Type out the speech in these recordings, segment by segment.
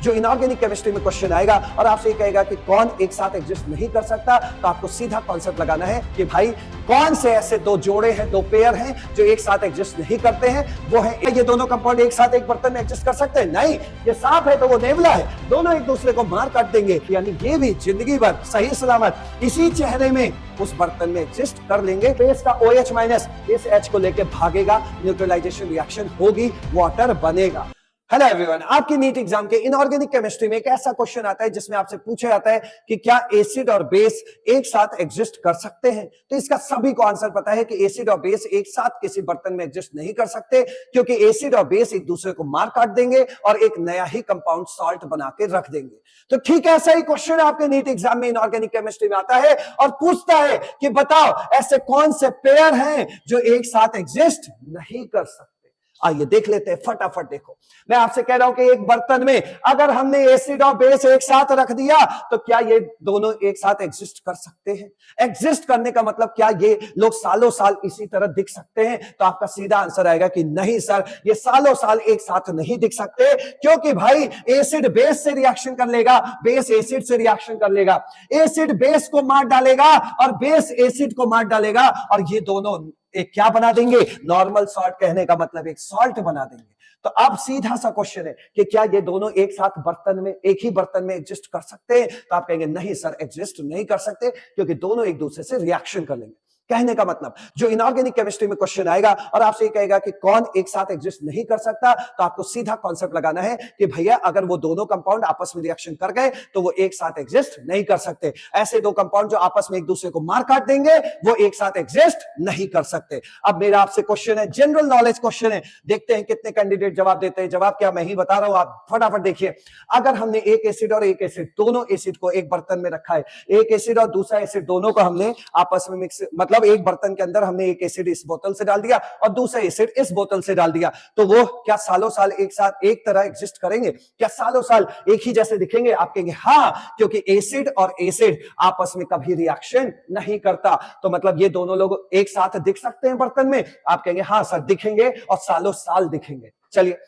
जो inorganic chemistry में question आएगा और आपसे कहेगा कि कौन एक साथ एग्जिस्ट नहीं कर सकता, तो आपको सीधा कॉन्सेप्ट लगाना है कि भाई कौन से ऐसे दो जोड़े हैं, दो पेयर हैं जो एक साथ एग्जिस्ट नहीं करते हैं। वो है, ये दोनों कंपाउंड एक साथ एक बर्तन में एग्जिस्ट कर सकते हैं? नहीं। ये सांप है तो वो नेवला है, दोनों एक दूसरे को मार काट देंगे, यानी ये भी जिंदगी भर सही सलामत इसी चेहरे में उस बर्तन में एग्जिस्ट कर लेंगे। बेस का OH माइनस इस H को लेकर भागेगा, न्यूट्रलाइजेशन रिएक्शन होगी, वाटर बनेगा। हेलो एवरीवन, आपकी नीट एग्जाम के इनऑर्गेनिक केमिस्ट्री में एक ऐसा क्वेश्चन आता है जिसमें आपसे पूछा जाता है कि क्या एसिड और बेस एक साथ एग्जिस्ट कर सकते हैं। तो इसका सभी को आंसर पता है कि एसिड और बेस एक साथ किसी बर्तन में एग्जिस्ट नहीं कर सकते, क्योंकि एसिड और बेस एक दूसरे को मार काट देंगे और एक नया ही कंपाउंड सॉल्ट बना के रख देंगे। तो ठीक ऐसा ही क्वेश्चन आपके नीट एग्जाम में इनऑर्गेनिक केमिस्ट्री में आता है और पूछता है कि बताओ ऐसे कौन से पेयर हैं जो एक साथ एग्जिस्ट नहीं कर सकते। आइए देख लेते हैं, फटाफट देखो। मैं आपसे कह रहा हूं कि एक बर्तन में अगर हमने एसिड और बेस एक साथ रख दिया तो क्या ये दोनों एक साथ एग्जिस्ट कर सकते हैं? एग्जिस्ट करने का मतलब क्या ये लोग सालों साल इसी तरह दिख सकते हैं? तो आपका सीधा आंसर आएगा कि नहीं सर, ये सालों साल एक साथ नहीं दिख सकते, क्योंकि भाई एसिड बेस से रिएक्शन कर लेगा, बेस एसिड से रिएक्शन कर लेगा, एसिड बेस को मार डालेगा और बेस एसिड को मार डालेगा, और ये दोनों एक क्या बना देंगे? Normal salt. कहने का मतलब एक सॉल्ट बना देंगे। तो अब सीधा सा क्वेश्चन है कि क्या ये दोनों एक साथ बर्तन में, एक ही बर्तन में एग्जिस्ट कर सकते हैं? तो आप कहेंगे नहीं सर, एग्जिस्ट नहीं कर सकते, क्योंकि दोनों एक दूसरे से रिएक्शन कर लेंगे। कहने का मतलब जो इनऑर्गेनिक केमिस्ट्री में क्वेश्चन आएगा और आपसे ये कहेगा कि कौन एक साथ एग्जिस्ट नहीं कर सकता, तो आपको सीधा कॉन्सेप्ट लगाना है कि भैया अगर वो दोनों कंपाउंड आपस में रिएक्शन कर गए तो वो एक साथ एग्जिस्ट नहीं कर सकते। ऐसे दो कंपाउंड जो आपस में एक दूसरे को मार काट देंगे वो एक साथ एग्जिस्ट नहीं कर सकते। अब मेरा आपसे क्वेश्चन है, जनरल नॉलेज क्वेश्चन है, देखते हैं कितने कैंडिडेट जवाब देते हैं। जवाब क्या मैं ही बता रहा हूं, आप फटाफट देखिए। अगर हमने एक एसिड और एक एसिड, दोनों एसिड को एक बर्तन में रखा है, एक एसिड और दूसरा एसिड दोनों को हमने आपस में मिक्स, मतलब एक बर्तन के अंदर हमने एक एसिड इस बोतल से डाल दिया और दूसरा एसिड इस बोतल से डाल दिया, तो वो क्या सालों साल एक साथ एक तरह एग्जिस्ट करेंगे? क्या सालों साल एक ही जैसे दिखेंगे? आप कहेंगे हाँ, क्योंकि एसिड और एसिड आपस में कभी रिएक्शन नहीं करता। तो मतलब ये दोनों लोग एक साथ दिख सकते हैं बर्तन में? आप कहेंगे हाँ सर, दिखेंगे और सालों साल दिखेंगे। चलिए,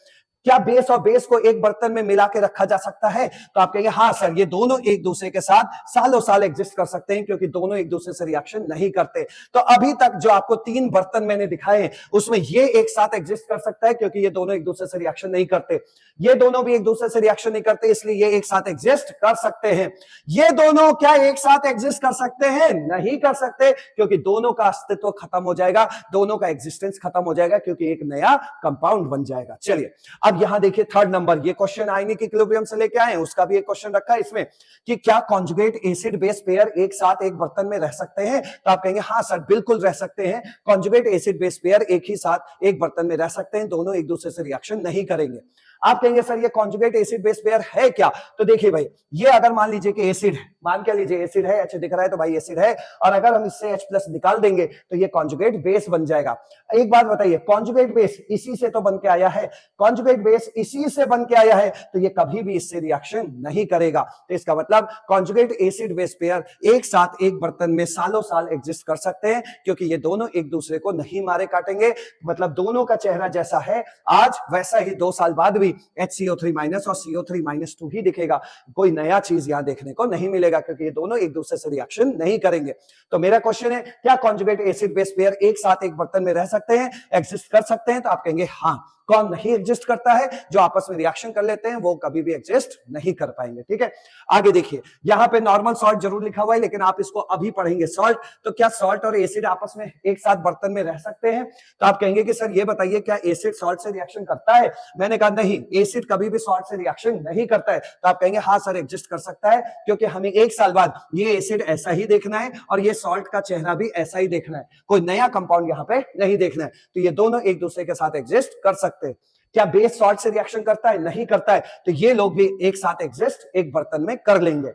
क्या बेस और बेस को एक बर्तन में मिला के रखा जा सकता है? तो आप कहेंगे हाँ सर, ये दोनों एक दूसरे के साथ सालों साल एग्जिस्ट कर सकते हैं, क्योंकि दोनों एक दूसरे से रिएक्शन नहीं करते। तो अभी तक जो आपको 3 बर्तन मैंने दिखाए हैं उसमें ये एक साथ एग्जिस्ट कर सकता है, क्योंकि ये दोनों एक दूसरे से रिएक्शन नहीं करते। ये दोनों भी एक दूसरे से रिएक्शन नहीं करते, इसलिए ये एक साथ एग्जिस्ट कर सकते हैं। ये दोनों क्या एक साथ एग्जिस्ट कर सकते हैं? नहीं कर सकते, क्योंकि दोनों का अस्तित्व खत्म हो जाएगा, दोनों का एग्जिस्टेंस खत्म हो जाएगा, क्योंकि एक नया कंपाउंड बन जाएगा। चलिए अब यहां देखिए थर्ड नंबर, ये क्वेश्चन आयनिक इक्विलिब्रियम से लेके आए हैं, उसका भी एक क्वेश्चन रखा है इसमें कि क्या कॉन्जुगेट एसिड बेस पेयर एक साथ एक बर्तन में रह सकते हैं? तो आप कहेंगे हाँ सर, बिल्कुल रह सकते हैं। कॉन्जुगेट एसिड बेस पेयर एक ही साथ एक बर्तन में रह सकते हैं, दोनों एक दूसरे से रिएक्शन नहीं करेंगे। आप कहेंगे सर ये कॉन्जुगेट एसिड बेस पेयर है क्या? तो देखिए भाई, ये अगर मान लीजिए कि एसिड है, मान के लीजिए एसिड है, H दिख रहा है तो भाई एसिड है, और अगर हम इससे H+ निकाल देंगे तो ये कॉन्जुगेट बेस बन जाएगा। एक बात बताइए, कॉन्जुगेट बेस इसी से तो बन के आया है, कॉन्जुगेट बेस इसी से बन के आया है, तो ये कभी भी इससे रिएक्शन नहीं करेगा। तो इसका मतलब कॉन्जुगेट एसिड बेस पेयर एक साथ एक बर्तन में सालों साल एग्जिस्ट कर सकते हैं, क्योंकि ये दोनों एक दूसरे को नहीं मारे काटेंगे। मतलब दोनों का चेहरा जैसा है आज, वैसा ही 2 साल बाद भी HCO3- और CO3-2 ही दिखेगा, कोई नया चीज यहां देखने को नहीं मिलेगा, क्योंकि ये दोनों एक दूसरे से रिएक्शन नहीं करेंगे। तो मेरा क्वेश्चन है, क्या कॉन्जुगेट एसिड बेस पेयर एक साथ एक बर्तन में रह सकते हैं, एग्जिस्ट कर सकते हैं? तो आप कहेंगे हाँ। कौन नहीं एग्जिस्ट करता है? जो आपस में रिएक्शन कर लेते हैं वो कभी भी एग्जिस्ट नहीं कर पाएंगे। ठीक है, आगे देखिए, यहां पे नॉर्मल सॉल्ट जरूर लिखा हुआ है, लेकिन आप इसको अभी पढ़ेंगे सॉल्ट। तो क्या सॉल्ट और एसिड आपस में एक साथ बर्तन में रह सकते हैं? तो आप कहेंगे कि सर ये बताइए, क्या एसिड सॉल्ट से रिएक्शन करता है? मैंने कहा नहीं, एसिड कभी भी सॉल्ट से रिएक्शन नहीं करता है। तो आप कहेंगे हाँ सर, एग्जिस्ट कर सकता है, क्योंकि हमें 1 साल बाद ये एसिड ऐसा ही देखना है और ये सॉल्ट का चेहरा भी ऐसा ही देखना है, कोई नया कंपाउंड यहाँ पे नहीं देखना है। तो ये दोनों एक दूसरे के साथ एग्जिस्ट कर सकते हैं। क्या बेस सॉल्ट से रिएक्शन करता है? नहीं करता है, तो ये लोग भी एक साथ एग्जिस्ट एक बर्तन में कर लेंगे।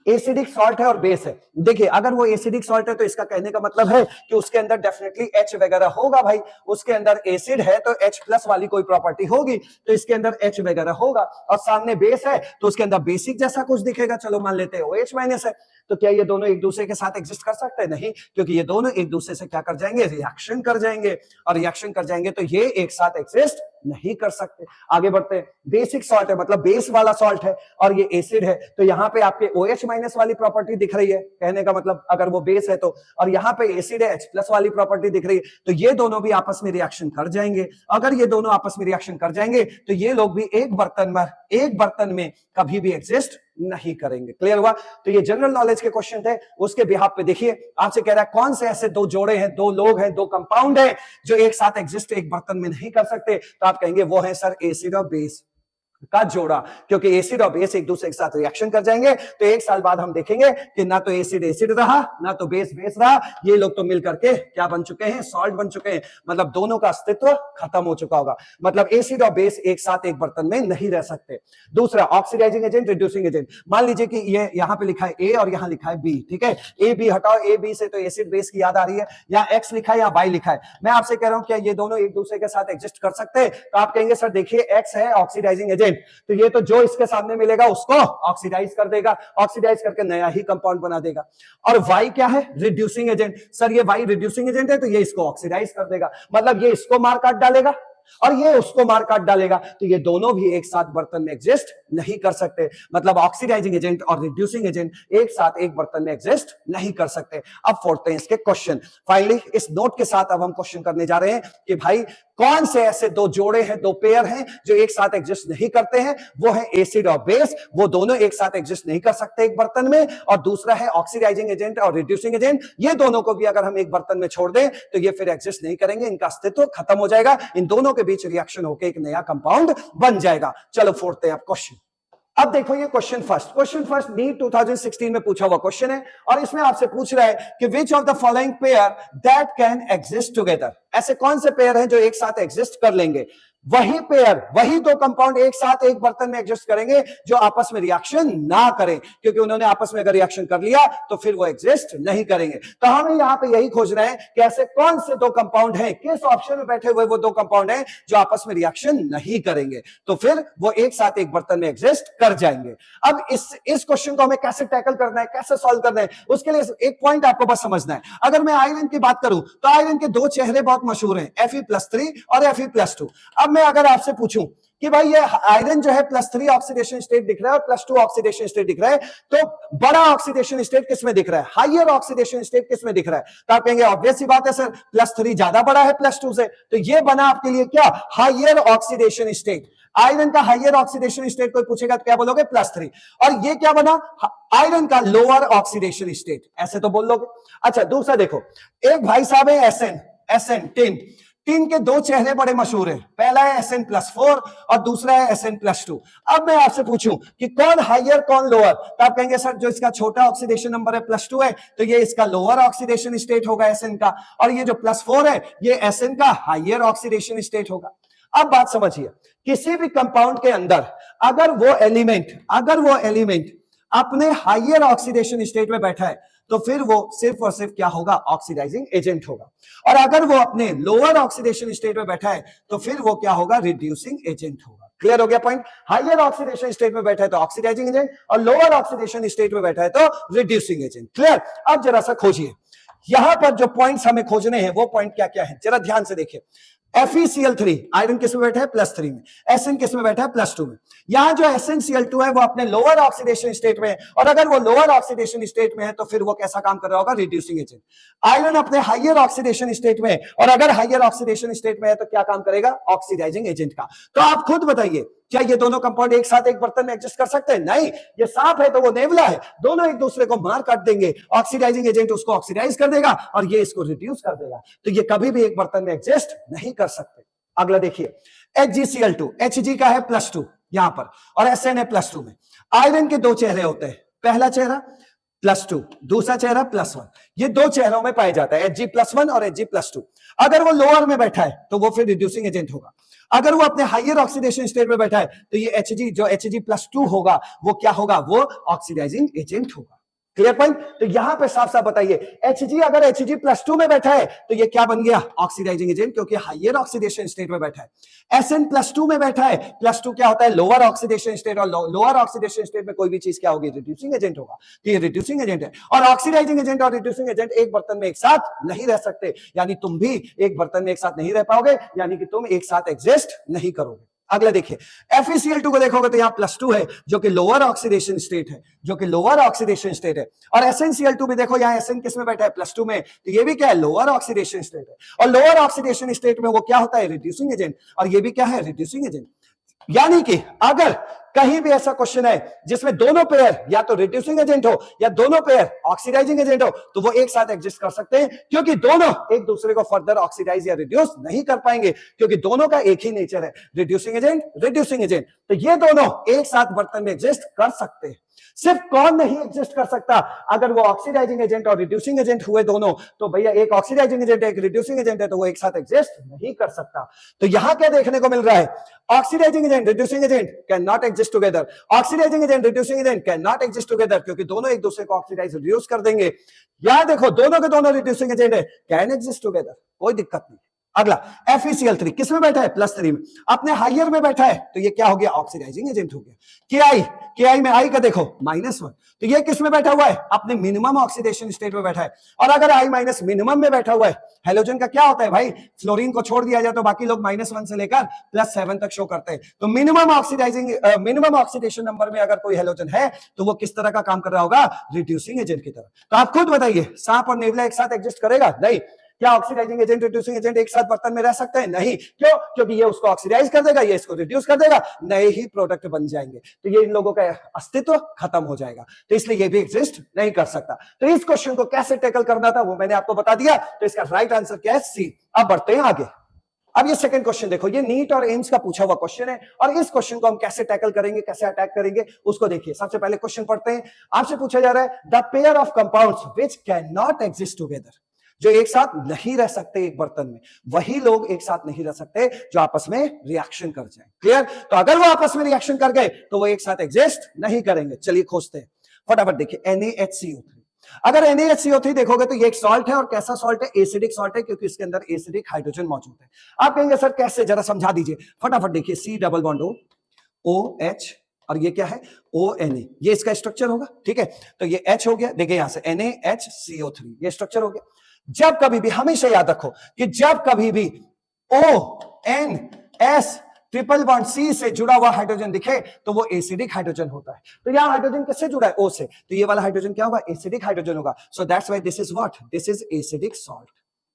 एसिडिक सॉल्ट है और बेस है, देखिए अगर वो एसिडिक सॉल्ट है तो इसका कहने का मतलब है कि उसके अंदर डेफिनेटली H वगैरह होगा भाई, उसके अंदर एसिड है तो H+ वाली कोई प्रॉपर्टी होगी, तो इसके अंदर H वगैरह होगा, और सामने बेस है तो उसके अंदर बेसिक जैसा कुछ दिखेगा। चलो मान लेते हैं OH- है, तो क्या ये दोनों एक दूसरे के साथ एग्जिस्ट कर सकते हैं? नहीं, क्योंकि ये दोनों एक दूसरे से क्या कर जाएंगे? रिएक्शन कर जाएंगे, और रिएक्शन कर जाएंगे तो ये एक साथ एग्जिस्ट नहीं कर सकते। आगे बढ़ते हैं, बेसिक सॉल्ट है मतलब बेस वाला सॉल्ट है और ये एसिड है, तो यहाँ पे आपके OH माइनस वाली प्रॉपर्टी दिख रही है, कहने का मतलब अगर वो बेस है तो, और यहाँ पे एसिड है H प्लस वाली प्रॉपर्टी दिख रही है, तो ये दोनों भी आपस में रिएक्शन कर जाएंगे। अगर ये दोनों आपस में रिएक्शन कर जाएंगे तो ये लोग भी एक बर्तन में कभी भी एग्जिस्ट नहीं करेंगे। क्लियर हुआ? तो ये जनरल नॉलेज के क्वेश्चन थे, उसके बिहाफ पे देखिए आपसे कह रहा है कौन से ऐसे दो जोड़े हैं, दो लोग हैं, दो कंपाउंड है जो एक साथ एग्जिस्ट एक बर्तन में नहीं कर सकते, तो आप कहेंगे वो है सर एसिड और बेस का जोड़ा, क्योंकि एसिड और बेस एक दूसरे के साथ रिएक्शन कर जाएंगे। तो एक साल बाद हम देखेंगे कि ना तो एसिड एसिड रहा ना तो बेस बेस रहा, ये लोग तो मिलकर के क्या बन चुके हैं, सॉल्ट बन चुके हैं, मतलब दोनों का अस्तित्व खत्म हो चुका होगा। मतलब एसिड और बेस एक साथ एक बर्तन में नहीं रह सकते। दूसरा ऑक्सीडाइजिंग एजेंट, रिड्यूसिंग एजेंट। मान लीजिए कि ये यहां पे लिखा है ए और यहां लिखा है बी, ठीक है, ए बी हटाओ, ए बी से तो एसिड बेस की याद आ रही है, या एक्स लिखा है या वाई लिखा है। मैं आपसे कह रहा हूं क्या ये दोनों एक दूसरे के साथ एग्जिस्ट कर सकते हैं? तो आप कहेंगे सर देखिए एक्स है ऑक्सीडाइजिंग एजेंट, तो ये तो जो इसके सामने मिलेगा उसको ऑक्सीडाइज कर देगा, ऑक्सीडाइज करके नया ही कंपाउंड बना देगा। और वाई क्या है? Reducing agent. सर ये वाई रिड्यूसिंग एजेंट है तो ये इसको ऑक्सीडाइज कर देगा, मतलब ये इसको मार काट डालेगा और ये उसको मार काट डालेगा, तो ये दोनों भी एक साथ बर्तन में एग्जिस्ट नहीं कर सकते। मतलब ऑक्सीडाइजिंग एजेंट और रिड्यूसिंग एजेंट एक साथ एक बर्तन में एग्जिस्ट नहीं कर सकते। अब फोड़ते हैं इसके क्वेश्चन। फाइनली इस नोट के साथ अब हम क्वेश्चन करने जा रहे हैं कि भाई कौन से ऐसे दो जोड़े हैं, दो पेयर हैं जो एक साथ एग्जिस्ट नहीं करते हैं? वो है एसिड और बेस, वो दोनों एक साथ एग्जिस्ट नहीं कर सकते एक बर्तन में। और दूसरा है ऑक्सीडाइजिंग एजेंट और रिड्यूसिंग एजेंट, ये दोनों को भी अगर हम एक बर्तन में छोड़ दें तो ये फिर एग्जिस्ट नहीं करेंगे, इनका अस्तित्व खत्म हो जाएगा, इन दोनों के बीच रिएक्शन होकर एक नया कंपाउंड बन जाएगा। चलो फोड़ते हैं अब क्वेश्चन। अब देखो ये क्वेश्चन फर्स्ट नीट 2016 में पूछा हुआ क्वेश्चन है और इसमें आपसे पूछ रहा है कि which of the following pair that can exist together, ऐसे कौन से पेयर हैं जो एक साथ एग्जिस्ट कर लेंगे? वही पेयर, वही दो कंपाउंड एक साथ एक बर्तन में एग्जिस्ट करेंगे जो आपस में रिएक्शन ना करें, क्योंकि उन्होंने आपस में अगर रिएक्शन कर लिया तो फिर वो एग्जिस्ट नहीं करेंगे। तो हमें यहां पे यही खोजना है कि ऐसे कौन से दो कंपाउंड हैं, किस ऑप्शन में बैठे हुए वो दो कंपाउंड हैं जो आपस में रिएक्शन नहीं करेंगे, तो फिर वो एक साथ एक बर्तन में एग्जिस्ट कर जाएंगे। अब इस क्वेश्चन को हमें कैसे टैकल करना है, कैसे सॉल्व करना है, उसके लिए एक पॉइंट आपको बस समझना है। अगर मैं आयरन की बात करूं तो आयरन के दो चेहरे बहुत मशहूर हैं, Fe+3 और Fe+2। अब मैं अगर आपसे पूछूं कि भाई ये आयरन जो है +3 ऑक्सीडेशन स्टेट दिख रहा है और +2 ऑक्सीडेशन स्टेट दिख रहा है, तो बड़ा ऑक्सीडेशन स्टेट किसमें दिख रहा है, हायर ऑक्सीडेशन स्टेट किसमें दिख रहा है? तो आप कहेंगे ऑब्वियस सी बात है सर +3 ज्यादा बड़ा है +2 से, तो ये बना आपके लिए क्या, हायर ऑक्सीडेशन स्टेट। आयरन का हायर ऑक्सीडेशन स्टेट कोई पूछेगा तो क्या बोलोगे, +3। और ये क्या बना, आयरन का लोअर ऑक्सीडेशन स्टेट, ऐसे तो बोल लोगे। अच्छा दूसरा देखो, एक भाई साहब है SN टिन के दो चेहरे बड़े मशहूर हैं, पहला है SN+4 और दूसरा है SN+2। अब मैं आपसे पूछूं कि कौन हायर कौन लोअर, तो आप कहेंगे सर जो इसका छोटा ऑक्सीडेशन नंबर है +2 है तो ये इसका लोअर ऑक्सीडेशन स्टेट होगा SN का, और ये जो +4 है ये SN का हायर ऑक्सीडेशन स्टेट होगा। अब बात समझिए, किसी भी कंपाउंड के अंदर अगर वो एलिमेंट अपने हायर ऑक्सीडेशन स्टेट में बैठा है तो फिर वो सिर्फ और सिर्फ क्या होगा, ऑक्सीडाइजिंग एजेंट होगा। और अगर वो अपने लोअर ऑक्सीडेशन स्टेट में बैठा है तो फिर वो क्या होगा, रिड्यूसिंग एजेंट होगा। क्लियर हो गया पॉइंट? हायर ऑक्सीडेशन स्टेट में बैठा है तो ऑक्सीडाइजिंग एजेंट और लोअर ऑक्सीडेशन स्टेट में बैठा है तो रिड्यूसिंग एजेंट। क्लियर? अब जरा सा खोजिए, यहां पर जो पॉइंट्स हमें खोजने हैं वो पॉइंट क्या क्या है, जरा ध्यान से देखिए। FeCl3 आयरन किस में बैठा है, +3 में, SN किस में बैठा है, +2 में। यहां जो SnCl2 है वो अपने लोअर ऑक्सीडेशन स्टेट में है, और अगर वो लोअर ऑक्सीडेशन स्टेट में है तो फिर वो कैसा काम कर रहा होगा, रिड्यूसिंग एजेंट। आयरन अपने हायर ऑक्सीडेशन स्टेट में है, और अगर हायर ऑक्सीडेशन स्टेट में है तो क्या काम करेगा, ऑक्सीडाइजिंग एजेंट का। तो आप खुद बताइए क्या ये दोनों कंपाउंड एक साथ एक बर्तन में एडजस्ट कर सकते हैं? नहीं, ये सांप है तो वो नेवला है, दोनों एक दूसरे को मार काट देंगे, ऑक्सीडाइजिंग एजेंट उसको ऑक्सीडाइज कर देगा और ये इसको रिड्यूस कर देगा, तो ये कभी भी एक बर्तन में एडजस्ट नहीं कर सकते। अगला देखिए, HgCl2, Hg का है +2 यहां पर और SN है +2 में। आयरन के दो चेहरे होते हैं, पहला चेहरा +2, दूसरा चेहरा +1, ये दो चेहरों में पाया जाता है, Hg+1 और Hg+2। अगर वो लोअर में बैठा है तो वो फिर रिड्यूसिंग एजेंट होगा, अगर वो अपने हायर ऑक्सीडेशन स्टेट में बैठा है तो ये Hg जो Hg+2 होगा वो क्या होगा, वो ऑक्सीडाइजिंग एजेंट होगा। Clear point. तो यहां पे साफ साफ बताइए Hg अगर Hg+2 में बैठा है तो ये क्या बन गया, ऑक्सीडाइजिंग एजेंट, क्योंकि हायर ऑक्सीडेशन स्टेट में बैठा है। Sn+2 में बैठा है, +2 क्या होता है, लोअर ऑक्सीडेशन स्टेट, और लोअर ऑक्सीडेशन स्टेट में कोई भी चीज क्या होगी, रिड्यूसिंग एजेंट होगा, तो ये रिड्यूसिंग एजेंट है। और ऑक्सीडाइजिंग एजेंट और रिड्यूसिंग एजेंट एक बर्तन में एक साथ नहीं रह सकते, यानी तुम भी एक बर्तन में एक साथ नहीं रह पाओगे, यानी कि तुम एक साथ एग्जिस्ट नहीं करोगे। अगला देखिए FeCl2 को देखोगे तो यहाँ +2 है जो कि लोअर ऑक्सीडेशन स्टेट है, जो कि लोअर ऑक्सीडेशन स्टेट है। और SnCl2 भी देखो यहाँ Sn किस में बैठा है, +2 में, तो ये भी क्या है, लोअर ऑक्सीडेशन स्टेट है। और लोअर ऑक्सीडेशन स्टेट में वो क्या होता है, रिड्यूसिंग एजेंट, और ये भी क्या है, रिड्यूसिंग एजेंट। यानी कि अगर कहीं भी ऐसा क्वेश्चन है जिसमें दोनों पेयर या तो रिड्यूसिंग एजेंट हो या दोनों पेयर ऑक्सीडाइजिंग एजेंट हो, तो वो एक साथ एग्जिस्ट कर सकते हैं, क्योंकि दोनों एक दूसरे को फर्दर ऑक्सीडाइज या रिड्यूस नहीं कर पाएंगे, क्योंकि दोनों का एक ही नेचर है, रिड्यूसिंग एजेंट रिड्यूसिंग एजेंट। तो ये दोनों एक साथ बर्तन में एग्जिस्ट कर सकते हैं। सिर्फ कौन नहीं एग्जिस्ट कर सकता, अगर वो ऑक्सीडाइजिंग एजेंट और रिड्यूसिंग एजेंट हुए दोनों, तो भैया एक ऑक्सीडाइजिंग एजेंट एक रिड्यूसिंग एजेंट है, तो वो एक साथ एग्जिस्ट नहीं कर सकता। तो यहां क्या देखने को मिल रहा है, oxidising agent reducing agent can not exist together, oxidising agent reducing agent can not exist together, क्योंकि दोनों एक दूसरे को ऑक्सीडाइज रिड्यूस कर देंगे। यहां देखो दोनों के दोनों रिड्यूसिंग एजेंट है, कैन एग्जिस्ट टुगेदर, कोई दिक्कत नहीं। अगला FeCl3 किस में बैठा है, +3 में, अपने हायर में बैठा है, तो ये क्या हो गया, ऑक्सीडाइजिंग एजेंट हो गया। Ki में I का देखो -1, तो ये किस में बैठा हुआ है, अपने मिनिमम ऑक्सीडेशन स्टेट में बैठा है। और अगर I- मिनिमम में बैठा हुआ है, हेलोजन का क्या होता है भाई, फ्लोरीन को छोड़ दिया जाए तो बाकी लोग -1 से लेकर +7 तक शो करते हैं। तो मिनिमम ऑक्सीडेशन नंबर में अगर कोई हेलोजन है तो वो किस तरह का काम कर रहा होगा, रिड्यूसिंग एजेंट की तरह। तो आप खुद बताइए, सांप और नेवला एक साथ एग्जिस्ट करेगा, नहीं। क्या ऑक्सीडाइजिंग एजेंट रिड्यूसिंग एजेंट एक साथ बर्तन में रह सकते हैं, नहीं। क्यों, क्योंकि ये उसको ऑक्सीडाइज कर देगा, ये इसको रिड्यूस कर देगा, नए ही प्रोडक्ट बन जाएंगे, तो ये इन लोगों का अस्तित्व खत्म हो जाएगा, तो इसलिए ये भी एग्जिस्ट नहीं कर सकता। तो इस क्वेश्चन को कैसे टैकल करना था वो मैंने आपको बता दिया, तो इसका राइट आंसर क्या है, सी। अब बढ़ते हैं आगे। अब ये सेकंड क्वेश्चन देखो, ये नीट और एम्स का पूछा हुआ क्वेश्चन है, और इस क्वेश्चन को हम कैसे टैकल करेंगे, कैसे अटैक करेंगे उसको देखिए। सबसे पहले क्वेश्चन पढ़ते हैं। आपसे पूछा जा रहा है, the pair of compounds which can not exist together, जो एक साथ नहीं रह सकते एक बर्तन में, वही लोग एक साथ नहीं रह सकते जो आपस में रिएक्शन कर जाए। क्लियर, तो अगर वो आपस में रिएक्शन कर गए तो वो एक साथ एग्जिस्ट नहीं करेंगे। चलिए खोजते हैं, फटाफट देखिए। NaHCO3, अगर NaHCO3 देखोगे तो ये एक सॉल्ट है, और कैसा सॉल्ट है, एसिडिक सॉल्ट है, क्योंकि इसके अंदर एसिडिक हाइड्रोजन मौजूद है। आप कहेंगे सर कैसे, जरा समझा दीजिए। फटाफट देखिए, C डबल बॉन्ड OH, और ये क्या है, ONA, ये इसका स्ट्रक्चर होगा, ठीक है। तो ये H हो गया, देखिए यहां से NaHCO3, ये स्ट्रक्चर हो गया। जब कभी भी, हमेशा याद रखो कि जब कभी भी ONS ट्रिपल बॉन्ड C से जुड़ा हुआ हाइड्रोजन दिखे तो वो एसिडिक हाइड्रोजन होता है। तो यहाँ हाइड्रोजन किससे जुड़ा है, O से, तो ये वाला हाइड्रोजन क्या होगा, एसिडिक हाइड्रोजन होगा। So that's why this is what, this is acidic salt.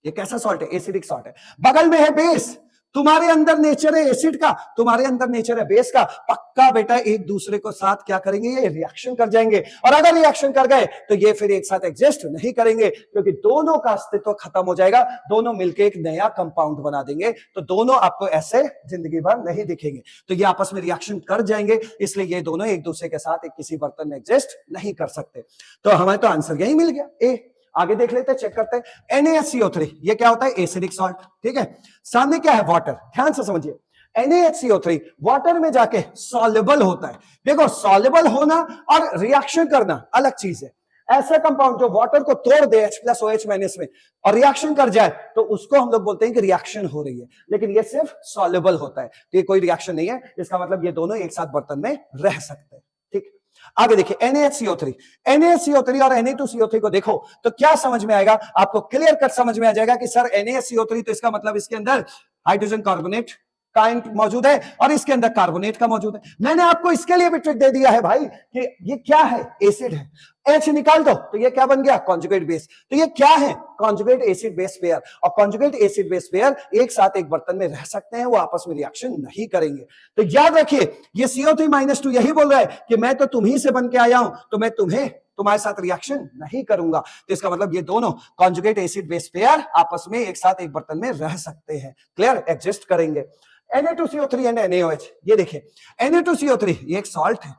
ये कैसा सॉल्ट है, एसिडिक सॉल्ट है। बगल में है बेस, तुम्हारे अंदर नेचर है एसिड का, तुम्हारे अंदर नेचर है बेस का, पक्का बेटा एक दूसरे को साथ क्या करेंगे, ये रिएक्शन कर जाएंगे। और अगर रिएक्शन कर गए तो ये फिर एक साथ एग्जिस्ट नहीं करेंगे, क्योंकि दोनों का अस्तित्व खत्म हो जाएगा, दोनों मिलकर एक नया कंपाउंड बना देंगे। तो दोनों आपको ऐसे जिंदगी भर नहीं दिखेंगे, तो ये आपस में रिएक्शन कर जाएंगे, इसलिए ये दोनों एक दूसरे के साथ एक किसी बर्तन में एग्जिस्ट नहीं कर सकते। तो हमें तो आंसर यही मिल गया, ए। आगे देख लेते हैं, चेक करते हैं। NaHCO3 ये क्या होता है, एसिडिक सॉल्ट, ठीक है। सामने क्या है, वाटर, ध्यान से समझिए। NaHCO3 वाटर में जाके सॉल्युबल होता है। देखो, सॉल्युबल होना और रिएक्शन करना अलग चीज है। ऐसा कंपाउंड जो वाटर को तोड़ दे H+OH- में और रिएक्शन कर जाए तो उसको हम लोग बोलते हैं कि रिएक्शन हो रही है, लेकिन ये सिर्फ सॉल्युबल होता है, तो ये कोई रिएक्शन नहीं है। इसका मतलब ये दोनों एक साथ बर्तन में रह सकते हैं, ठीक। आगे देखिए, NaHCO3 और Na2CO3 को देखो तो क्या समझ में आएगा, आपको क्लियर कट समझ में आ जाएगा कि सर NaHCO3 तो इसका मतलब इसके अंदर हाइड्रोजन कार्बोनेट का मौजूद है और इसके अंदर कार्बोनेट का मौजूद है। मैंने आपको इसके लिए भी ट्रिक दे दिया है भाई कि ये क्या है, एसिड है, H निकाल दो तो ये क्या बन गया, कॉन्जुगेट बेस। तो ये क्या है, कॉन्जुगेट एसिड बेस पेयर, और कॉन्जुगेट एसिड बेस पेयर एक साथ एक बर्तन में रह सकते हैं, वो आपस में रिएक्शन नहीं करेंगे। तो याद रखिए, ये CO3-2 यही बोल रहा है कि मैं तो तुम्ही से बन के आया हूं, तो मैं तुम्हारे साथ रिएक्शन नहीं करूंगा। तो इसका मतलब ये दोनों कॉन्जुगेट एसिड बेस पेयर आपस में एक साथ एक बर्तन में रह सकते हैं, क्लियर, एग्जिस्ट करेंगे। Na2CO3 एंड NaOH, ये देखिए Na2CO3 ये एक सॉल्ट है,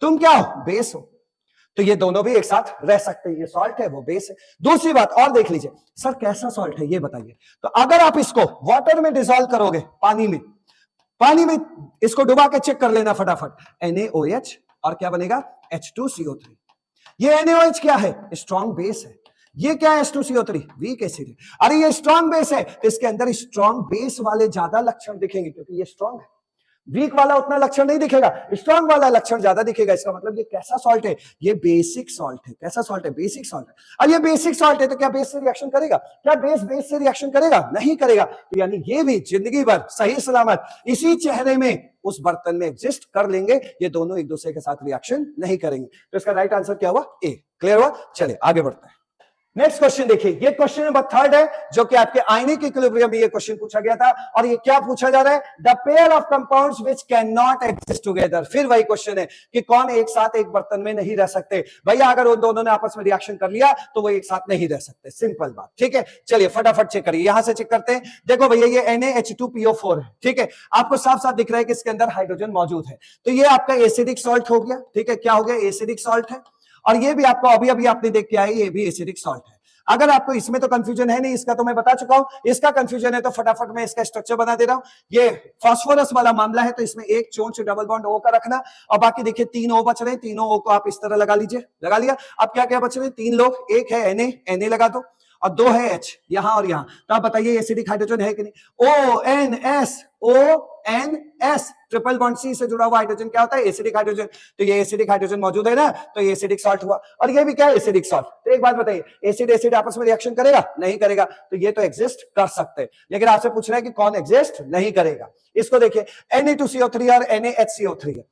तुम क्या हो, बेस हो, तो ये दोनों भी एक साथ रह सकते हैं। ये सॉल्ट है, वो बेस है। दूसरी बात और देख लीजिए, सर कैसा सॉल्ट है ये बताइए। तो अगर आप इसको वाटर में डिसॉल्व करोगे, पानी में इसको डुबा के चेक कर लेना फटाफट, NaOH और क्या बनेगा, H2CO3। ये NaOH क्या है? स्ट्रॉन्ग बेस है। ये क्या है? H2CO3 वीक एसिड है। अरे ये स्ट्रॉन्ग बेस है तो इसके अंदर स्ट्रॉन्ग बेस वाले ज्यादा लक्षण दिखेंगे क्योंकि ये स्ट्रॉन्ग है। वीक वाला उतना लक्षण नहीं दिखेगा, स्ट्रॉन्ग वाला लक्षण ज्यादा दिखेगा। इसका मतलब ये कैसा सॉल्ट है? ये बेसिक सॉल्ट है। कैसा सॉल्ट है? बेसिक सॉल्ट है। और ये बेसिक सॉल्ट है तो क्या बेस से रिएक्शन करेगा? क्या बेस बेस से रिएक्शन करेगा? नहीं करेगा। तो यानी ये भी जिंदगी भर सही सलामत इसी चेहरे में उस बर्तन में एग्जिस्ट कर लेंगे। ये दोनों एक दूसरे के साथ रिएक्शन नहीं करेंगे। तो इसका राइट आंसर क्या हुआ? ए। क्लियर हुआ? चलिए आगे बढ़ते हैं। नेक्स्ट क्वेश्चन देखिए, ये क्वेश्चन नंबर 3 है जो कि आपके आयनिक इक्विलिब्रियम में ये क्वेश्चन पूछा गया था। और ये क्या पूछा जा रहा है? The pair of compounds which can not exist together. फिर वही क्वेश्चन है कि कौन एक साथ एक बर्तन में नहीं रह सकते। भैया अगर उन दोनों ने आपस में रिएक्शन कर लिया तो वो एक साथ नहीं रह सकते। सिंपल बात। ठीक है, चलिए फटाफट चेक करिए। यहां से चेक करते हैं। देखो भैया ये NaH2PO4 है। ठीक है, आपको साफ साफ दिख रहा है कि इसके अंदर हाइड्रोजन मौजूद है। तो ये आपका एसिडिक सॉल्ट हो गया। ठीक है, क्या हो गया? एसिडिक सॉल्ट है। और ये भी आपको अभी अभी आपने देख के आए, ये भी एसिडिक सॉल्ट है। अगर आपको इसमें तो कंफ्यूजन है नहीं, इसका तो मैं बता चुका हूं। इसका कंफ्यूजन है तो फटाफट मैं इसका स्ट्रक्चर बना दे रहा हूं। ये फास्फोरस वाला मामला है तो इसमें एक चोंच डबल बॉन्ड O का रखना। और बाकी देखिए 3 O बच रहे हैं। तीनों O को आप इस तरह लगा लीजिए। लगा लिया। अब क्या क्या बच रहे हैं? 3 लोग। एक है Na लगा दो और 2 है H यहां और यहां। तो आप बताइए एसिडिक हाइड्रोजन है कि नहीं? ONS ट्रिपल बॉन्ड C से जुड़ा हुआ हाइड्रोजन क्या होता है? Acidic hydrogen. तो ये एसिडिक हाइड्रोजन मौजूद है ना, तो ये एसिडिक सॉल्ट हुआ। और ये भी क्या है? Acidic salt. तो एक बात बताइए, एसिड एसिड आपस में रिएक्शन करेगा? नहीं करेगा। तो ये तो एग्जिस्ट कर सकते हैं, लेकिन आपसे पूछ रहे हैं कि कौन एग्जिस्ट नहीं करेगा। इसको देखिए, Na2CO3 और NaHCO3 है।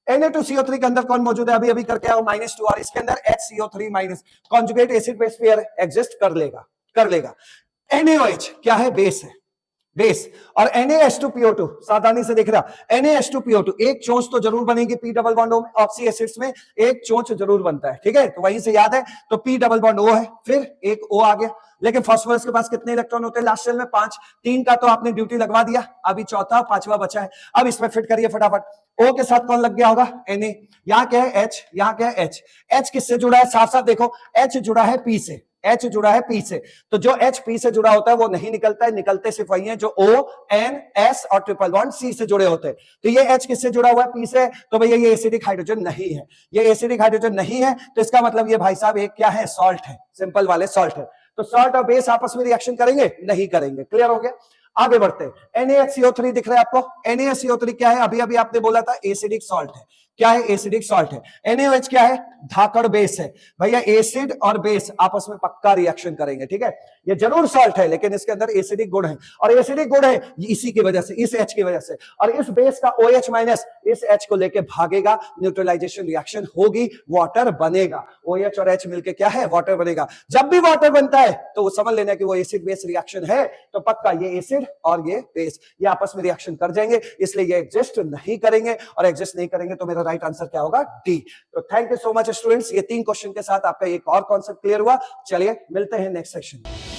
Na2CO3 के अंदर कौन मौजूद है? अभी अभी करके आओ -2। और इसके अंदर HCO3- conjugate acid base pair exist कर लेगा। NaOH क्या है? बेस है, बेस। और NaH2PO2 सावधानी से देख रहा, NaH2PO2 एक चोंच तो जरूर बनेगी P डबल बॉन्ड O में। ऑक्सी एसिड्स में एक चोंच जरूर बनता है। ठीक है, तो वहीं से याद है। तो P डबल बॉन्ड O है, फिर एक O आ गया। लेकिन फास्फोरस के पास कितने इलेक्ट्रॉन होते हैं लास्ट शेल में? 5। 3 का तो आपने ड्यूटी लगवा दिया, अभी चौथा 5वां बचा है। अब इसमें फिट करिए फटाफट। O के साथ कौन लग गया होगा? Na। यहां क्या है? H। यहां क्या है? H। H किससे जुड़ा है? साफ साफ देखो, H जुड़ा है P से। H जुड़ा है P से। तो जो H P से जुड़ा होता है वो नहीं निकलता है, निकलते सिर्फ वही है जो O N S और ट्रिपल बॉन्ड C से जुड़े होते हैं। तो ये H किससे जुड़ा हुआ है? P से। तो भैया ये एसिडिक हाइड्रोजन नहीं है। ये एसिडिक हाइड्रोजन नहीं है तो इसका मतलब ये भाई साहब एक क्या है? सॉल्ट है। सिंपल वाले सॉल्ट है। तो सॉल्ट और बेस आपस में रिएक्शन करेंगे? नहीं करेंगे। क्लियर हो गया? आगे बढ़ते हैं। NaHCO3 दिख रहा है आपको? NaHCO3 क्या है? अभी अभी आपने बोला था एसिडिक सॉल्ट है। क्या है? एसिडिक सॉल्ट है। NaOH क्या है? धाकड़ बेस है। भैया एसिड और बेस आपस में पक्का रिएक्शन करेंगे। ठीक है, ये जरूर सॉल्ट है लेकिन इसके अंदर एसिडिक गुण है। और एसिडिक गुण है इसी की वजह से, इस H की वजह से। और इस बेस का OH- इस H को लेके भागेगा, न्यूट्रलाइजेशन रिएक्शन होगी, वाटर बनेगा। OH और H मिलके क्या है? वाटर बनेगा। जब भी वाटर बनता है तो समझ लेना कि वो एसिड बेस रिएक्शन है। तो पक्का ये एसिड और ये बेस ये आपस में रिएक्शन कर जाएंगे, इसलिए ये एग्जिस्ट नहीं करेंगे। और एग्जिस्ट नहीं करेंगे तो मेरा राइट आंसर क्या होगा? डी। तो thank you so much students, ये 3 क्वेश्चन के साथ आपका एक और कॉन्सेप्ट क्लियर हुआ। चलिए मिलते हैं नेक्स्ट सेक्शन में।